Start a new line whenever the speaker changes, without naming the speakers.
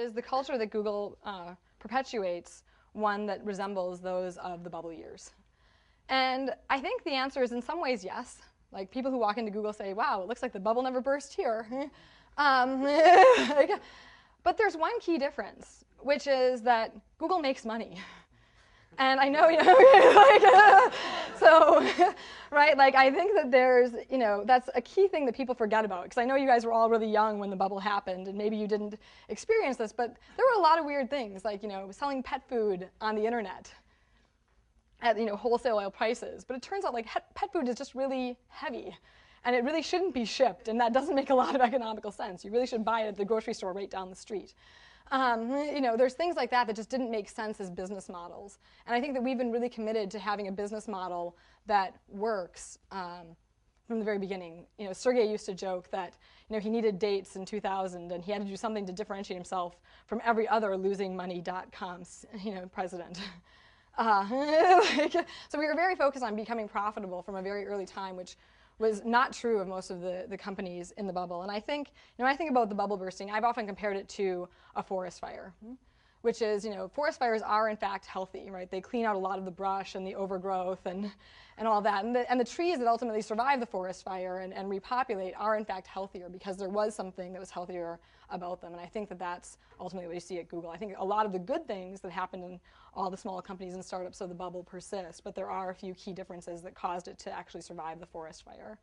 Is the culture that Google perpetuates one that resembles those of the bubble years? And I think the answer is in some ways yes. Like people who walk into Google say, wow, it looks like the bubble never burst here. But there's one key difference, which is that Google makes money. And I know, so, right, like I think that there's, that's a key thing that people forget about, because I know you guys were all really young when the bubble happened, and maybe you didn't experience this, but there were a lot of weird things, like, selling pet food on the internet at, wholesale oil prices. But it turns out, like, pet food is just really heavy, and it really shouldn't be shipped, and that doesn't make a lot of economical sense. You really should buy it at the grocery store right down the street. There's things like that that just didn't make sense as business models. And I think that we've been really committed to having a business model that works from the very beginning. Sergey used to joke that he needed dates in 2000 and he had to do something to differentiate himself from every other losing money .com president. So we were very focused on becoming profitable from a very early time, which was not true of most of the companies in the bubble. And I think, when I think about the bubble bursting, I've often compared it to a forest fire, which is, forest fires are in fact healthy, right? They clean out a lot of the brush and the overgrowth and all that. And the trees that ultimately survive the forest fire and repopulate are in fact healthier because there was something that was healthier about them. And I think that that's ultimately what you see at Google. I think a lot of the good things that happened in all the small companies and startups of the bubble persist, but there are a few key differences that caused it to actually survive the forest fire.